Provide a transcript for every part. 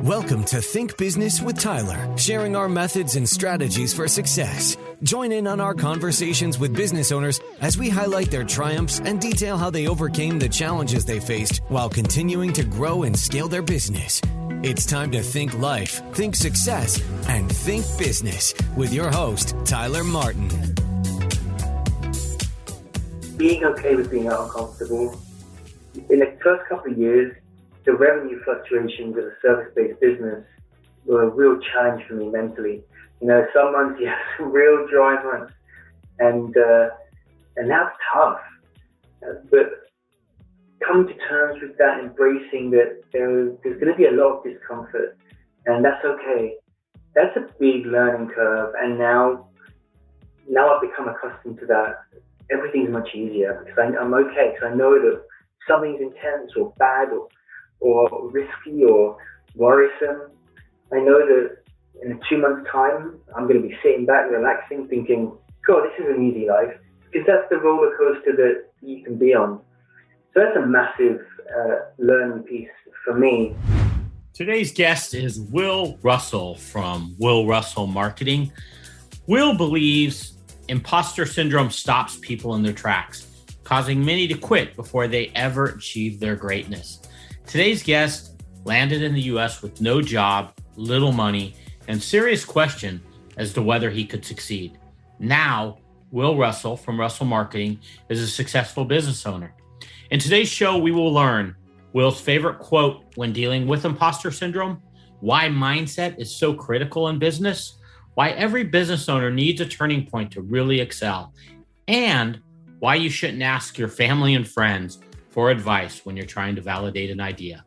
Welcome to Think Business with Tyler, sharing our methods and strategies for success. Join in on our conversations with business owners as we highlight their triumphs and detail how they overcame the challenges they faced while continuing to grow and scale their business. It's time to think life, think success, and think business with your host, Tyler Martin. Being okay with being uncomfortable. In the first couple of years, the revenue fluctuations of a service-based business were a real challenge for me mentally. You know, some months you have some real dry months, and that's tough. But coming to terms with that, embracing that there's going to be a lot of discomfort, and that's okay. That's a big learning curve, and now I've become accustomed to that. Everything's much easier because I'm okay, because I know that something's intense or bad or risky or worrisome. I know that in 2 months' time, I'm going to be sitting back, relaxing, thinking, God, this is an easy life, because that's the roller coaster that you can be on. So that's a massive learning piece for me. Today's guest is Will Russell from Will Russell Marketing. Will believes imposter syndrome stops people in their tracks, causing many to quit before they ever achieve their greatness. Today's guest landed in the U.S. with no job, little money, and serious question as to whether he could succeed. Now, Will Russell from Russell Marketing is a successful business owner. In today's show, we will learn Will's favorite quote when dealing with imposter syndrome, why mindset is so critical in business, why every business owner needs a turning point to really excel, and why you shouldn't ask your family and friends for advice when you're trying to validate an idea.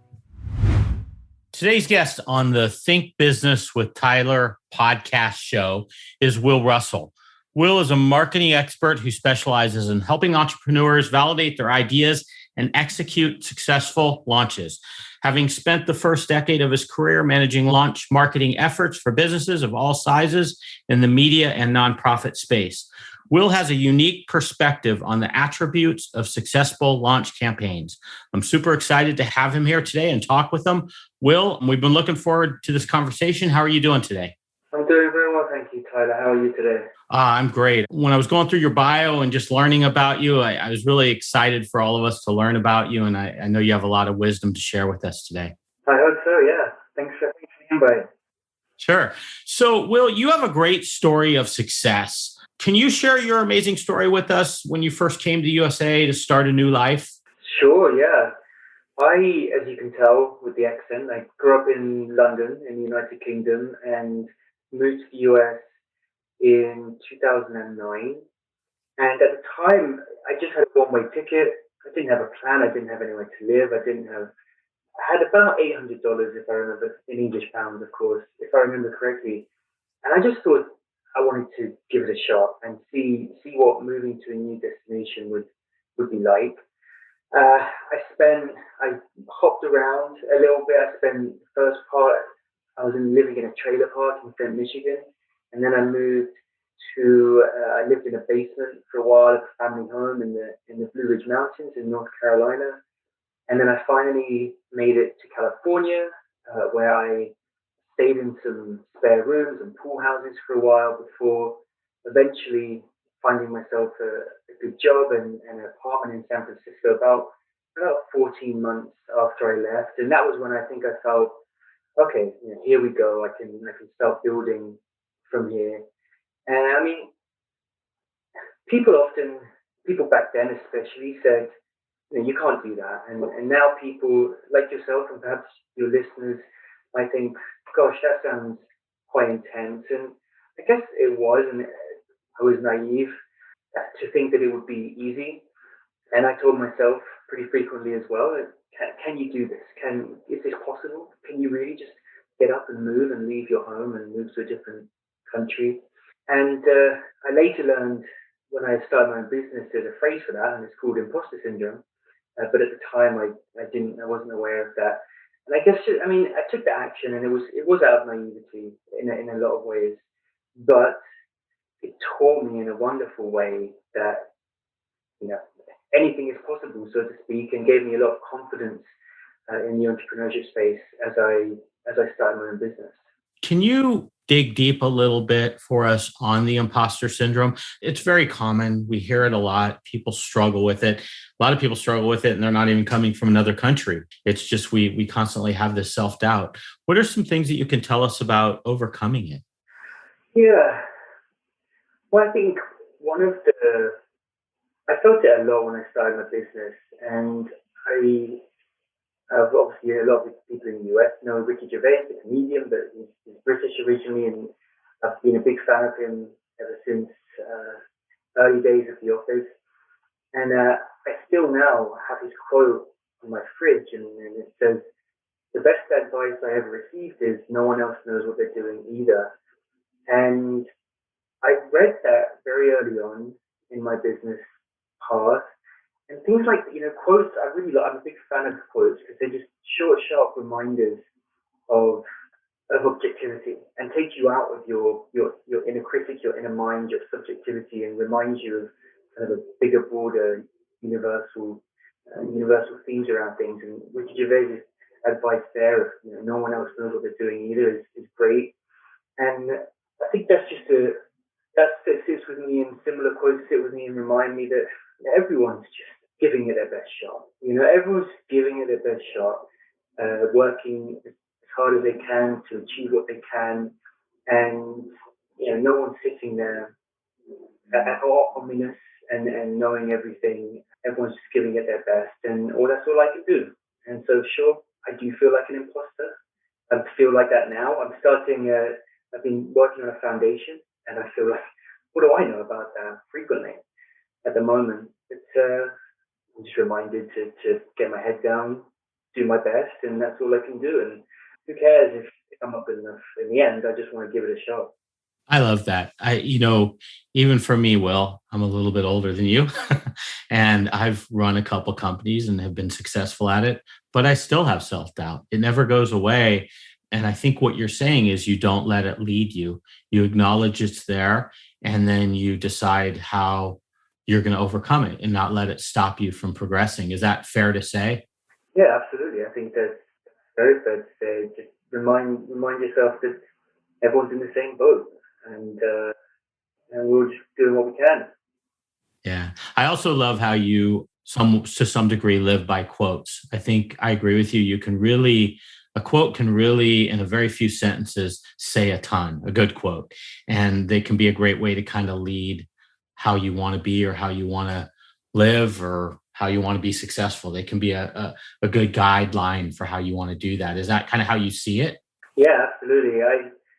Today's guest on the Think Business with Tyler podcast show is Will Russell. Will is a marketing expert who specializes in helping entrepreneurs validate their ideas and execute successful launches. Having spent the first decade of his career managing launch marketing efforts for businesses of all sizes in the media and nonprofit space, Will has a unique perspective on the attributes of successful launch campaigns. I'm super excited to have him here today and talk with him. Will, we've been looking forward to this conversation. How are you doing today? I'm doing very well, thank you, Tyler. How are you today? I'm great. When I was going through your bio and just learning about you, I was really excited for all of us to learn about you, and I know you have a lot of wisdom to share with us today. I hope so, yeah. Thanks for the invite. Sure. So, Will, you have a great story of success. Can you share your amazing story with us when you first came to USA to start a new life? Sure, yeah. I, as you can tell with the accent, I grew up in London in the United Kingdom and moved to the US in 2009. And at the time, I just had a one-way ticket. I didn't have a plan. I didn't have anywhere to live. I had about $800, if I remember, in English pounds, of course, if I remember correctly. And I just thought I wanted to give it a shot and see what moving to a new destination would be like. I hopped around a little bit. I spent the first part, I was living in a trailer park in Flint, Michigan. And then I I lived in a basement for a while at a family home in the Blue Ridge Mountains in North Carolina. And then I finally made it to California, where I stayed in some spare rooms and pool houses for a while before eventually finding myself a good job and an apartment in San Francisco about 14 months after I left. And that was when I think I felt, okay, here we go. I can start building from here. And I mean, people back then especially said, you can't do that. And now people like yourself and perhaps your listeners might think, gosh, that sounds quite intense. And I guess it was, and I was naive to think that it would be easy. And I told myself pretty frequently as well, can you do this? Is this possible? Can you really just get up and move and leave your home and move to a different country? And I later learned when I started my own business, there's a phrase for that, and it's called imposter syndrome. But at the time, I wasn't aware of that. And I guess, I took the action, and it was out of naivety in a lot of ways, but it taught me in a wonderful way that, anything is possible, so to speak, and gave me a lot of confidence in the entrepreneurship space as I as I started my own business. Can you dig deep a little bit for us on the imposter syndrome? It's very common. We hear it a lot. People struggle with it. A lot of people struggle with it, and they're not even coming from another country. It's just we constantly have this self-doubt. What are some things that you can tell us about overcoming it? Yeah. Well, I think I felt it a lot when I started my business, and obviously a lot of people in the US know Ricky Gervais, the comedian, but he's British originally, and I've been a big fan of him ever since early days of The Office. And I still now have his quote on my fridge, and it says, "The best advice I ever received is no one else knows what they're doing either." And I read that very early on in my business path. And things like, quotes, I really like. I'm a big fan of quotes because they're just short, sharp reminders of objectivity and take you out of your inner critic, your inner mind, your subjectivity, and remind you of kind of a bigger, broader, universal themes around things. And Ricky Gervais' advice there of no one else knows what they're doing either is great. And I think that sits with me, and similar quotes sit with me and remind me that everyone's just giving it their best shot. Everyone's giving it their best shot, working as hard as they can to achieve what they can, and no one's sitting there ominous and knowing everything. Everyone's just giving it their best, and that's all I can do. And so, sure, I do feel like an imposter. I feel like that now. I've been working on a foundation, and I feel like, what do I know about that frequently at the moment? I'm just reminded to get my head down, do my best, and that's all I can do. And who cares if I'm not good enough in the end? I just want to give it a shot. I love that. Even for me, Will, I'm a little bit older than you, and I've run a couple companies and have been successful at it, but I still have self-doubt. It never goes away. And I think what you're saying is you don't let it lead you. You acknowledge it's there, and then you decide how you're going to overcome it and not let it stop you from progressing. Is that fair to say? Yeah, absolutely. I think that's very fair to say. Just remind yourself that everyone's in the same boat, and we're just doing what we can. Yeah. I also love how you to some degree live by quotes. I think I agree with you. A quote can really, in a very few sentences, say a ton, a good quote. And they can be a great way to kind of lead how you want to be or how you want to live or how you want to be successful. They can be a good guideline for how you want to do that. Is that kind of how you see it? Yeah, absolutely.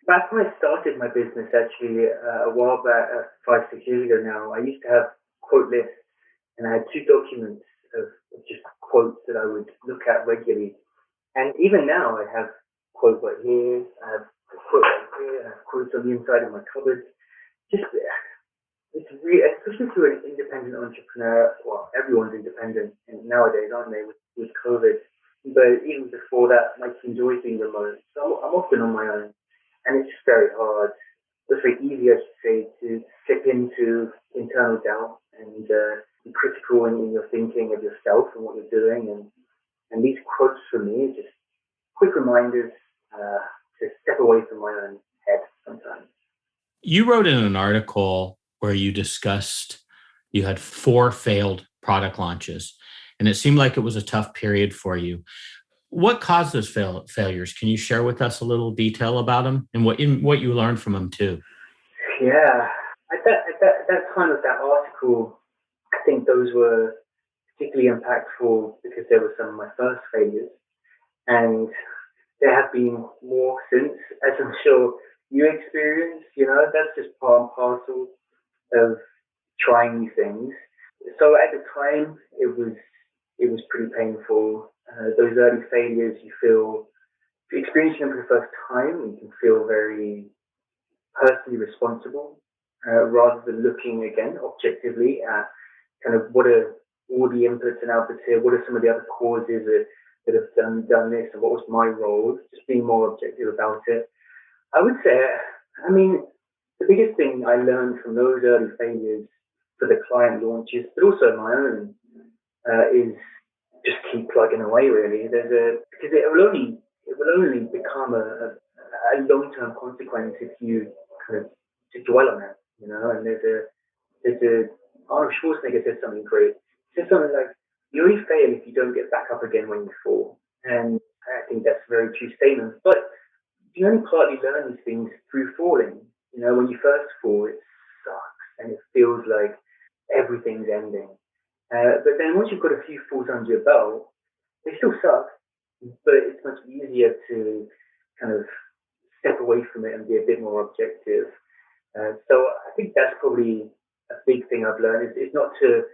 Back when I started my business, actually, a while back, 5-6 years ago now, I used to have quote lists, and I had 2 documents of just quotes that I would look at regularly. And even now, I have quotes right here, I have a quote right here, I have quotes on the inside of my cupboard. Just, it's really, especially to an independent entrepreneur. Well, everyone's independent nowadays, aren't they, with COVID? But even before that, my team's always been remote, so I'm often on my own, and it's just very hard. It's very easy, I should say, to slip into internal doubt and be critical in your thinking of yourself and what you're doing. And these quotes for me are just quick reminders to step away from my own head sometimes. You wrote in an article where you discussed you had 4 failed product launches, and it seemed like it was a tough period for you. What caused those failures? Can you share with us a little detail about them and what you learned from them too? Yeah, at that time of that article, I think those were particularly impactful because they were some of my first failures, and there have been more since, as I'm sure you experienced. That's just part and parcel of trying new things. So at the time, it was pretty painful. Those early failures, if you're experiencing them for the first time, you can feel very personally responsible, rather than looking again objectively at kind of what are all the inputs and outputs here, what are some of the other causes that have done this, and what was my role, just being more objective about it. I would say, the biggest thing I learned from those early failures for the client launches, but also my own, is just keep plugging away. Really, because it will only become a long-term consequence if you kind of to dwell on it, you know. And there's a Arnold Schwarzenegger said something great. He said something like, "You only fail if you don't get back up again when you fall." And I think that's a very true statement. But you only partly learn these things through falling. You know, when you first fall, it sucks and it feels like everything's ending. But then once you've got a few falls under your belt, they still suck, but it's much easier to kind of step away from it and be a bit more objective. So I think that's probably a big thing I've learned is not to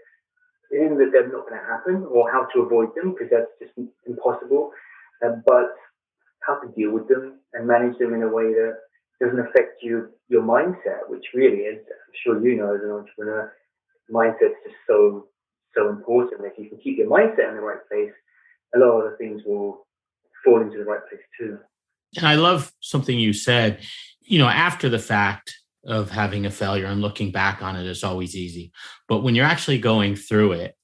assume that they're not going to happen or how to avoid them because that's just impossible, but how to deal with them and manage them in a way that doesn't affect your mindset, which really is, I'm sure you know as an entrepreneur, mindset's just so important. If you can keep your mindset in the right place, a lot of other things will fall into the right place too. And I love something you said, after the fact of having a failure and looking back on it is always easy. But when you're actually going through it,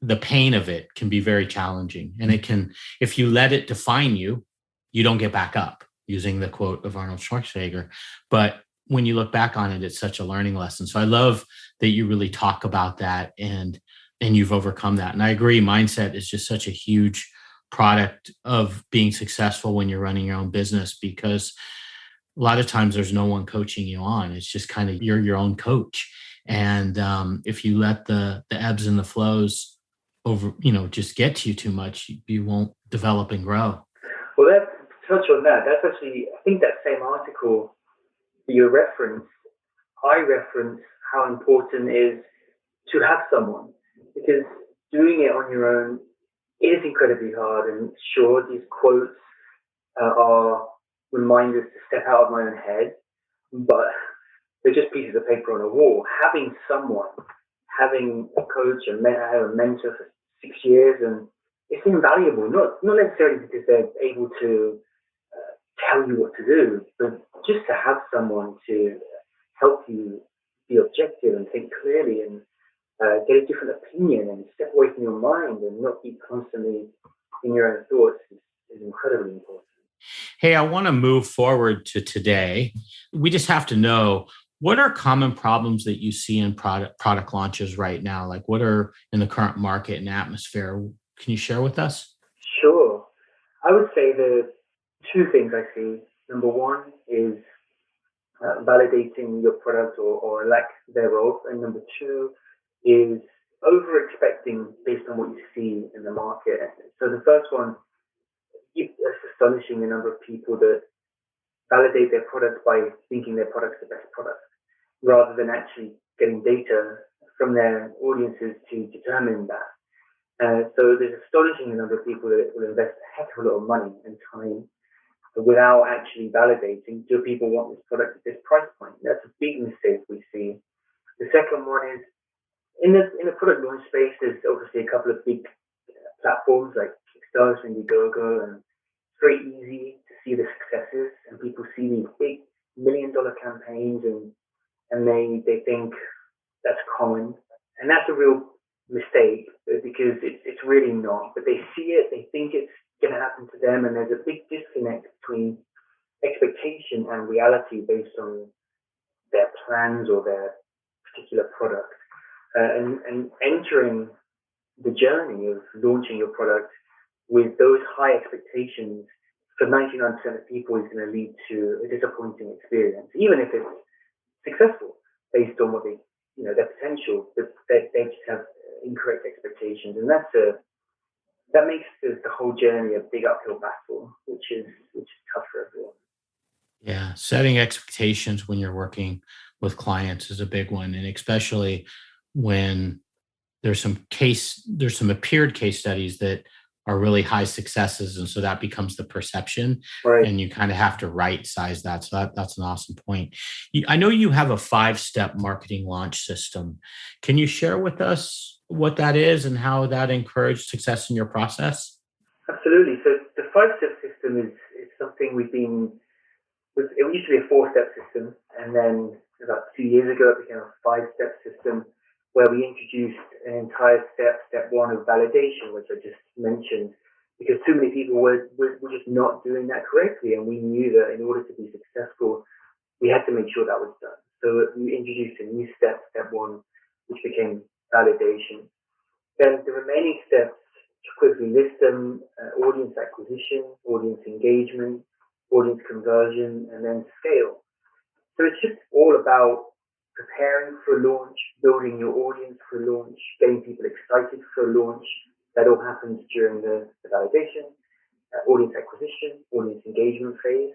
the pain of it can be very challenging. And it can, if you let it define you, you don't get back up, using the quote of Arnold Schwarzenegger. But when you look back on it, it's such a learning lesson. So I love that you really talk about that and you've overcome that. And I agree, mindset is just such a huge product of being successful when you're running your own business, because a lot of times there's no one coaching you on. It's just kind of you're your own coach. And if you let the ebbs and the flows over, just get to you too much, you won't develop and grow. Well, that touch on that. That's actually, I think that same article that you reference, I reference how important it is to have someone, because doing it on your own is incredibly hard. And sure, these quotes are reminders to step out of my own head, but they're just pieces of paper on a wall. Having someone, having a coach, I have a mentor for 6 years, and it's invaluable. Not necessarily because they're able to tell you what to do, but just to have someone to help you be objective and think clearly and get a different opinion and step away from your mind and not be constantly in your own thoughts is incredibly important. Hey, I want to move forward to today. We just have to know, what are common problems that you see in product launches right now? Like, what are in the current market and atmosphere? Can you share with us? Sure. I would say the two things I see. Number one is validating your product or lack thereof. And number two is over expecting based on what you see in the market. So the first one, it's astonishing the number of people that validate their product by thinking their product's the best product, rather than actually getting data from their audiences to determine that. So there's astonishing the number of people that will invest a heck of a lot of money and time without actually validating, do people want this product at this price point? That's a big mistake we see. The second one is in the product launch space, there's obviously a couple of big platforms like Kickstarter and Indiegogo, and it's very easy to see the successes, and people see these big $1 million campaigns and they think that's common, and that's a real mistake because it's really not. But they see it, they think it's going to happen to them, and there's a big disconnect between expectation and reality based on their plans or their particular product. And entering the journey of launching your product with those high expectations for 99% of people is going to lead to a disappointing experience, even if it's successful based on what their potential, but they just have incorrect expectations, and that makes the whole journey a big uphill battle, which is tough for everyone. Yeah, setting expectations when you're working with clients is a big one, and especially when there's some appeared case studies that are really high successes, and so that becomes the perception, right. And you kind of have to right size that. So that's an awesome point. I know you have a 5-step marketing launch system. Can you share with us what that is and how that encouraged success in your process? Absolutely. So the 5-step system is something it used to be a 4-step system, and then about 2 years ago it became a 5-step system, where we introduced an entire step one of validation, which I just mentioned, because too many people were just not doing that correctly. And we knew that in order to be successful, we had to make sure that was done. So we introduced a new step, step one, which became validation. Then the remaining steps, to quickly list them: audience acquisition, audience engagement, audience conversion, and then scale. So it's just all about preparing for a launch, building your audience for a launch, getting people excited for a launch. That all happens during the validation, audience acquisition, audience engagement phase.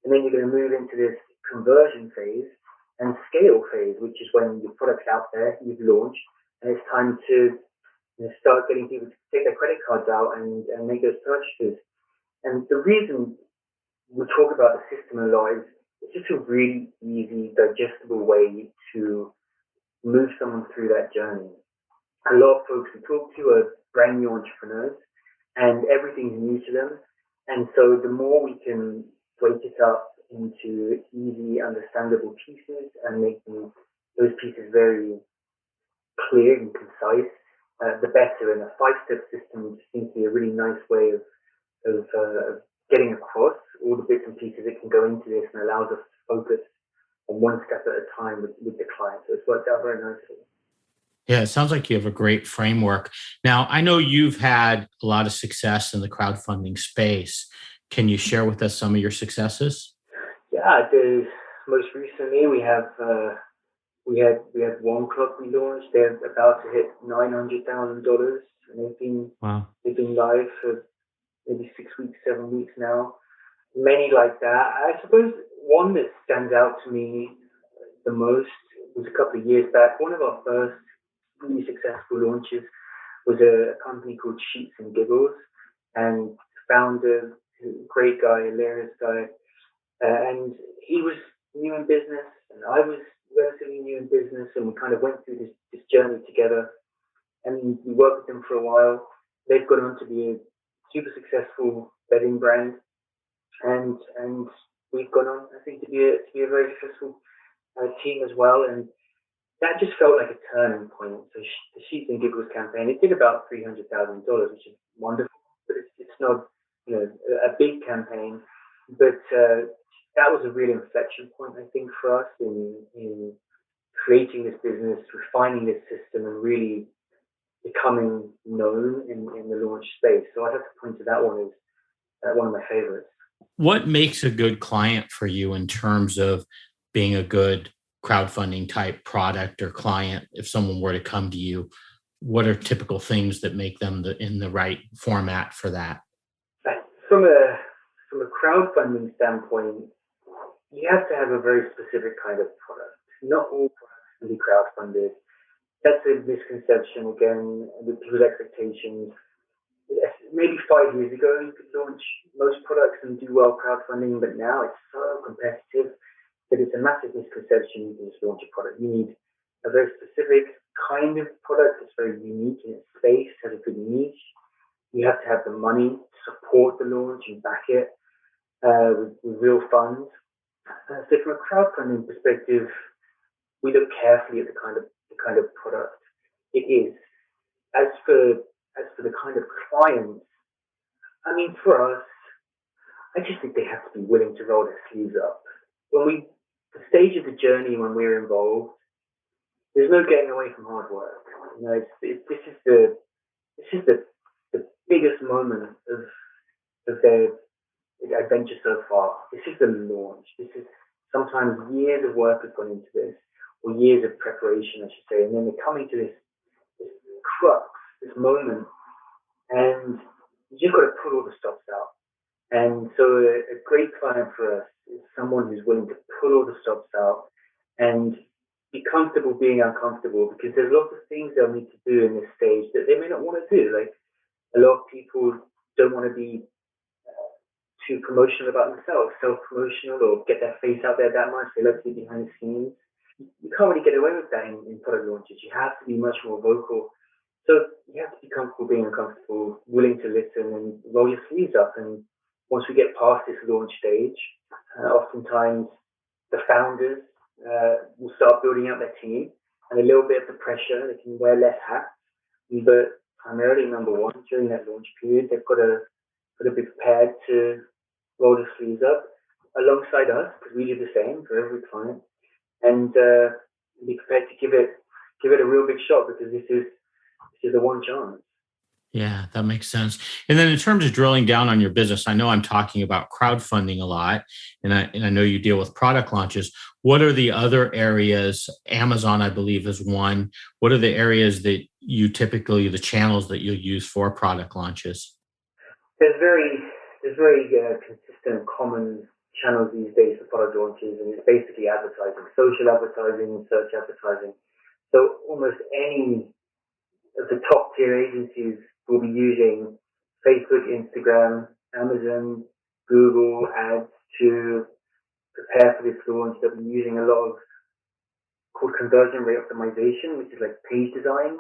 And then you're going to move into this conversion phase and scale phase, which is when your product's out there, you've launched, and it's time to start getting people to take their credit cards out and make those purchases. And the reason we talk about the system a lot is it's just a really easy, digestible way to move someone through that journey. A lot of folks we talk to are brand new entrepreneurs, and everything's new to them. And so the more we can break it up into easy, understandable pieces and make those pieces very clear and concise, the better. And a 5-step system seems to be a really nice way of getting across all the bits and pieces that can go into this, and allows us to focus on one step at a time with the client. So it's worked out very nicely. Yeah, it sounds like you have a great framework. Now, I know you've had a lot of success in the crowdfunding space. Can you share with us some of your successes? Yeah, most recently we had one club we launched. They're about to hit $900,000, and they've been live for maybe 6 weeks, 7 weeks now. Many like that. I suppose one that stands out to me the most was a couple of years back. One of our first really successful launches was a company called Sheets and Giggles, and founder, great guy, hilarious guy, and he was new in business, and I was relatively new in business, and we kind of went through this journey together, and we worked with them for a while. They've gone on to be a super successful bedding brand, and we've gone on, I think, to be a very successful team as well. And that just felt like a turning point. So the Sheets and Giggles campaign, it did about $300,000, which is wonderful, but it's not a big campaign. But that was a real inflection point, I think, for us in creating this business, refining this system, and really becoming known in the launch space. So I'd have to point to that one as one of my favorites. What makes a good client for you in terms of being a good crowdfunding type product or client? If someone were to come to you, what are typical things that make them in the right format for that? From a crowdfunding standpoint, you have to have a very specific kind of product. Not all products can be crowdfunded. That's a misconception, again, with people's expectations. Maybe 5 years ago, you could launch most products and do well crowdfunding, but now it's so competitive that it's a massive misconception you can just launch a product. You need a very specific kind of product that's very unique in its space, has a good niche. You have to have the money to support the launch and back it with real funds. So from a crowdfunding perspective, we look carefully at the kind of product it is. As for the kind of clients, I mean, for us, I just think they have to be willing to roll their sleeves up. The stage of the journey when we're involved, there's no getting away from hard work. You know, this is the biggest moment of their adventure so far. This is the launch. This is sometimes years of work has gone into this, or years of preparation, I should say, and then they're coming to this crux, this moment, and you just got to pull all the stops out. And so a great client for us is someone who's willing to pull all the stops out and be comfortable being uncomfortable, because there's lots of things they'll need to do in this stage that they may not want to do. Like, a lot of people don't want to be too promotional about themselves, self-promotional, or get their face out there that much. They like to be behind the scenes. You can't really get away with that in product launches. You have to be much more vocal. So you have to be comfortable being uncomfortable, willing to listen, and roll your sleeves up. And once we get past this launch stage, oftentimes the founders will start building out their team, and a little bit of the pressure. They can wear less hats, but primarily, number one, during that launch period, they've got to got to be prepared to roll the sleeves up alongside us, because we do the same for every client, and be prepared to give it a real big shot, because this is a one chance. Yeah, that makes sense. And then in terms of drilling down on your business, I know I'm talking about crowdfunding a lot, and I know you deal with product launches. What are the other areas? Amazon, I believe, is one. What are the areas that you typically, the channels that you use for product launches? There's very consistent, common channels these days for product launches, and it's basically advertising, social advertising, search advertising. So almost any of the top tier agencies will be using Facebook, Instagram, Amazon, Google ads to prepare for this launch. They'll be using a lot of called conversion rate optimization, which is like page design,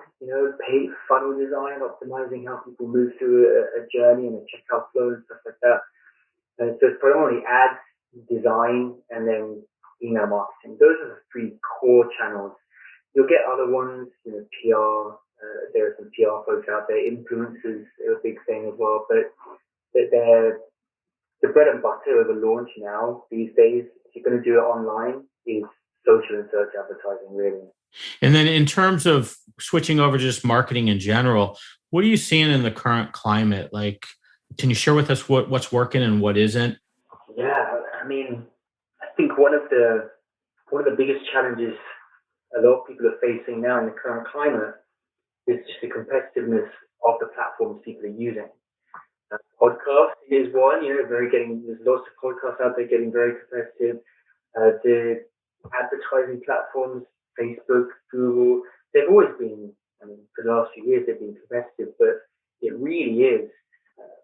page funnel design, optimizing how people move through a journey and a checkout flow and stuff like that. And so it's predominantly ads, design, and then email marketing. Those are the three core channels. You'll get other ones, PR. There are some PR folks out there. Influencers are a big thing as well, but they're the bread and butter of a launch now these days. If you're going to do it online, is social and search advertising, really. And then in terms of switching over to just marketing in general, what are you seeing in the current climate? Like, can you share with us what's working and what isn't? Yeah, I mean, I think one of the biggest challenges a lot of people are facing now in the current climate is just the competitiveness of the platforms people are using. Podcast is one, there's lots of podcasts out there getting very competitive. The advertising platforms, Facebook, Google, they've always been, for the last few years, they've been competitive, but it really is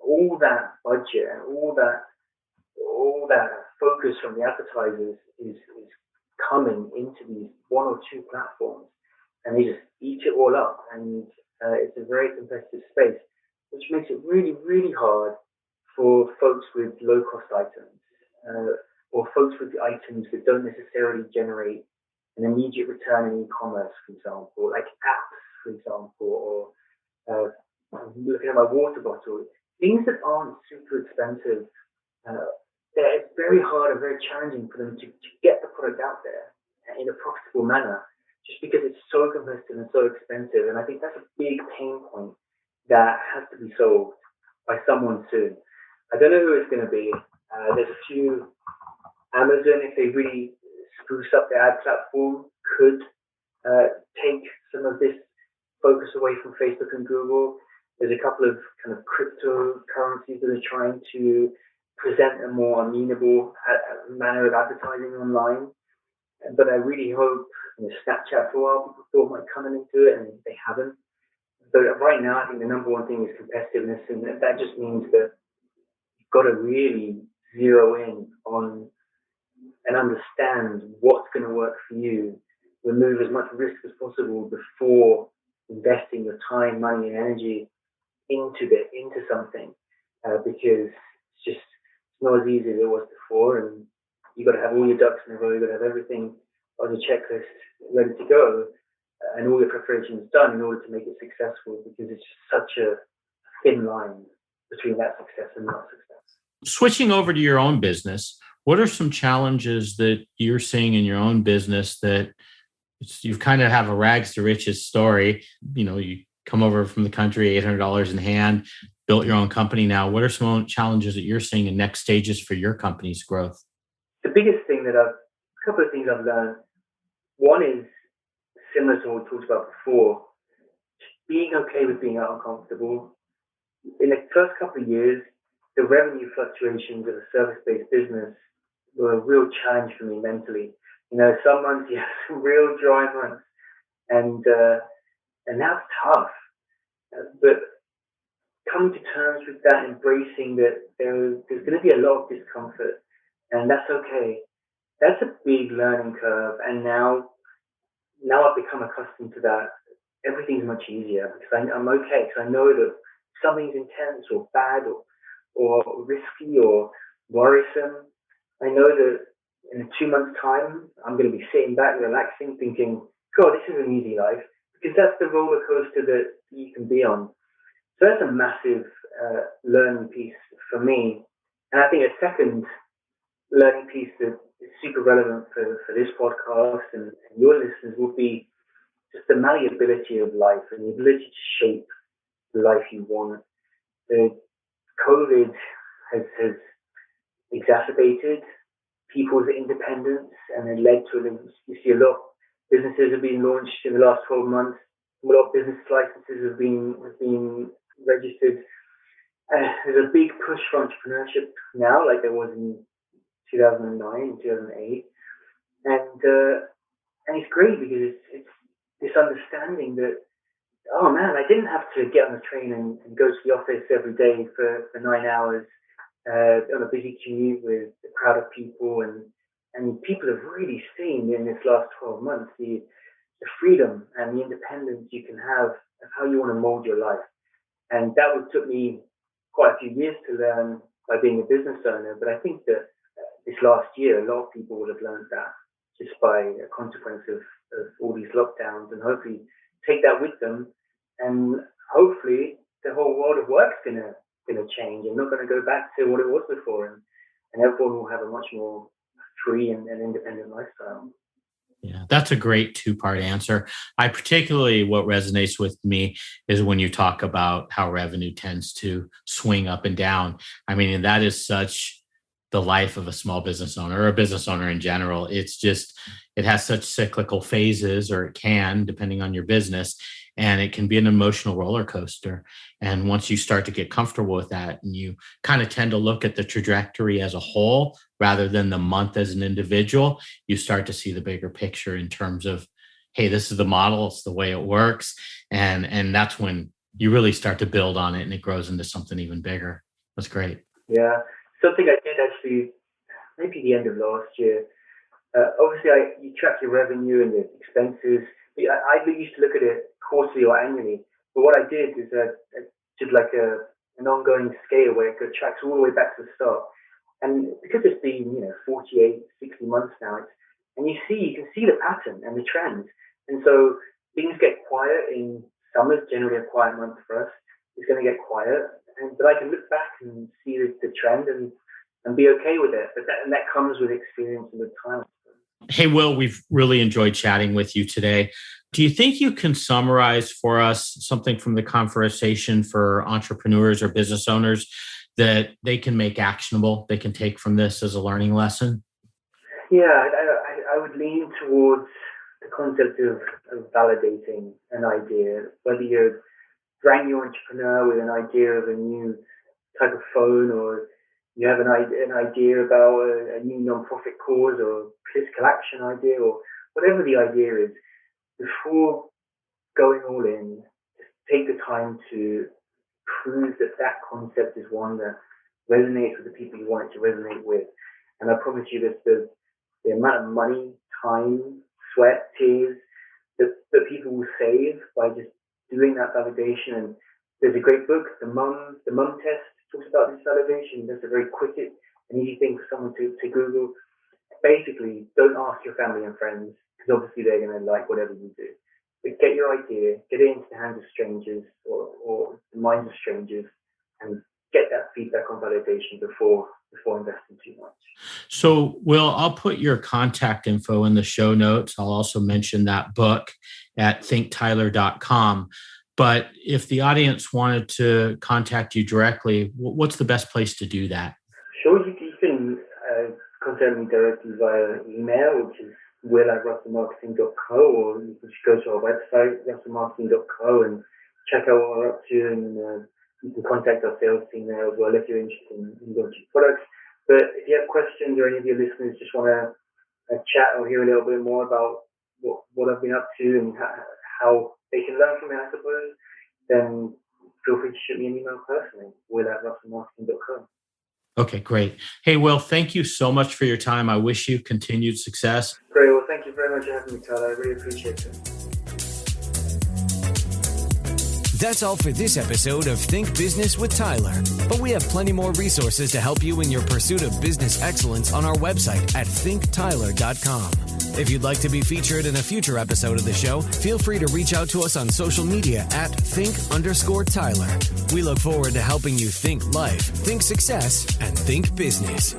all that budget and all that focus from the advertisers is coming into these one or two platforms, and they just eat it all up, and it's a very competitive space, which makes it really, really hard for folks with low-cost items, or folks with items that don't necessarily generate an immediate return in e-commerce, for example, like apps, for example, or looking at my water bottle, things that aren't super expensive. It's very hard and very challenging for them to get the product out there in a profitable manner, just because it's so competitive and so expensive. And I think that's a big pain point that has to be solved by someone soon. I don't know who it's going to be. There's a few. Amazon, if they really spruce up their ad platform, could take some of this focus away from Facebook and Google. There's a couple of kind of cryptocurrencies that are trying to present a more amenable manner of advertising online. But I really hope, Snapchat for a while, people thought might come into it, and they haven't. But right now, I think the number one thing is competitiveness, and that just means that you've got to really zero in on and understand what's going to work for you. Remove as much risk as possible before investing your time, money, and energy into something, because it's not as easy as it was before, and you've got to have all your ducks in a row. You've got to have everything on your checklist ready to go, and all your preparations done in order to make it successful, because it's just such a thin line between that success and not success. Switching over to your own business, what are some challenges that you're seeing in your own business that you kind of have a rags to riches story? You come over from the country, $800 in hand, built your own company now. What are some challenges that you're seeing in next stages for your company's growth? The biggest thing a couple of things I've learned. One is similar to what we talked about before, being okay with being uncomfortable. In the first couple of years, the revenue fluctuations of a service-based business were a real challenge for me mentally. Some months you have some real dry months, and that's tough. But coming to terms with that, embracing that there's going to be a lot of discomfort, and that's okay. That's a big learning curve, and now I've become accustomed to that. Everything's much easier because I'm okay, because I know that something's intense or bad or risky or worrisome. I know that in 2 months' time, I'm going to be sitting back, relaxing, thinking, God, this is an easy life, because that's the roller coaster that you can be on. So that's a massive learning piece for me. And I think a second learning piece that is super relevant for this podcast and your listeners would be just the malleability of life and the ability to shape the life you want. The COVID has exacerbated people's independence and it led to, you see a lot of businesses have been launched in the last 12 months. A lot of business licenses have been registered. There's a big push for entrepreneurship now, like there was in 2009, 2008. And it's great because it's this understanding that, oh man, I didn't have to get on the train and go to the office every day for 9 hours on a busy commute with a crowd of people. And people have really seen in this last 12 months the freedom and the independence you can have of how you want to mold your life. And that took me quite a few years to learn by being a business owner. But I think that this last year, a lot of people would have learned that just by a consequence of all these lockdowns, and hopefully take that with them. And hopefully the whole world of work's gonna change and not gonna go back to what it was before, and everyone will have a much more free and independent lifestyle. Yeah, that's a great two-part answer. What resonates with me is when you talk about how revenue tends to swing up and down. I mean, and that is such the life of a small business owner or a business owner in general. It's just, it has such cyclical phases, or it can, depending on your business, and it can be an emotional roller coaster. And once you start to get comfortable with that, and you kind of tend to look at the trajectory as a whole rather than the month as an individual, you start to see the bigger picture in terms of, hey, this is the model, it's the way it works. And that's when you really start to build on it and it grows into something even bigger. That's great. Yeah. Something I did actually, maybe the end of last year. Obviously, you track your revenue and your expenses. I used to look at it quarterly or annually. But what I did is I did like an ongoing scale where it tracks all the way back to the start. And because it's been 48, 60 months now, and you can see the pattern and the trend. And so things get quiet in summer's generally a quiet month for us. It's going to get quiet. But I can look back and see the trend and be okay with it. But that comes with experience and with time. Hey, Will, we've really enjoyed chatting with you today. Do you think you can summarize for us something from the conversation for entrepreneurs or business owners that they can make actionable, they can take from this as a learning lesson? Yeah, I would lean towards the concept of validating an idea, whether you're a brand new entrepreneur with an idea of a new type of phone, or you have an idea about a new non-profit cause or political action idea, or whatever the idea is. Before going all in, just take the time to prove that concept is one that resonates with the people you want it to resonate with. And I promise you that the amount of money, time, sweat, tears that people will save by just doing that validation. And there's a great book, the mum test, talks about this validation. That's a very quick and easy thing for someone to Google. Basically, don't ask your family and friends, because obviously they're going to like whatever you do. But get your idea, get it into the hands of strangers or the minds of strangers, and get that feedback on validation before investing too much. So, Will, I'll put your contact info in the show notes. I'll also mention that book at thinktyler.com. But if the audience wanted to contact you directly, what's the best place to do that? Sure, you can contact me directly via email, which is will@russellmarketing.co, or you can just go to our website, russellmarketing.co, and check out what we're up to, and you can contact our sales team there as well if you're interested in launching products. But if you have questions, or any of your listeners just want to chat or hear a little bit more about what I've been up to and how they can learn from it, I suppose, then feel free to shoot me an email personally, will@russellmarketing.co. Okay, great. Hey, Will, thank you so much for your time. I wish you continued success. Great. Well, thank you very much for having me, Tyler. I really appreciate it. That's all for this episode of Think Business with Tyler. But we have plenty more resources to help you in your pursuit of business excellence on our website at thinktyler.com. If you'd like to be featured in a future episode of the show, feel free to reach out to us on social media at think_Tyler. We look forward to helping you think life, think success, and think business.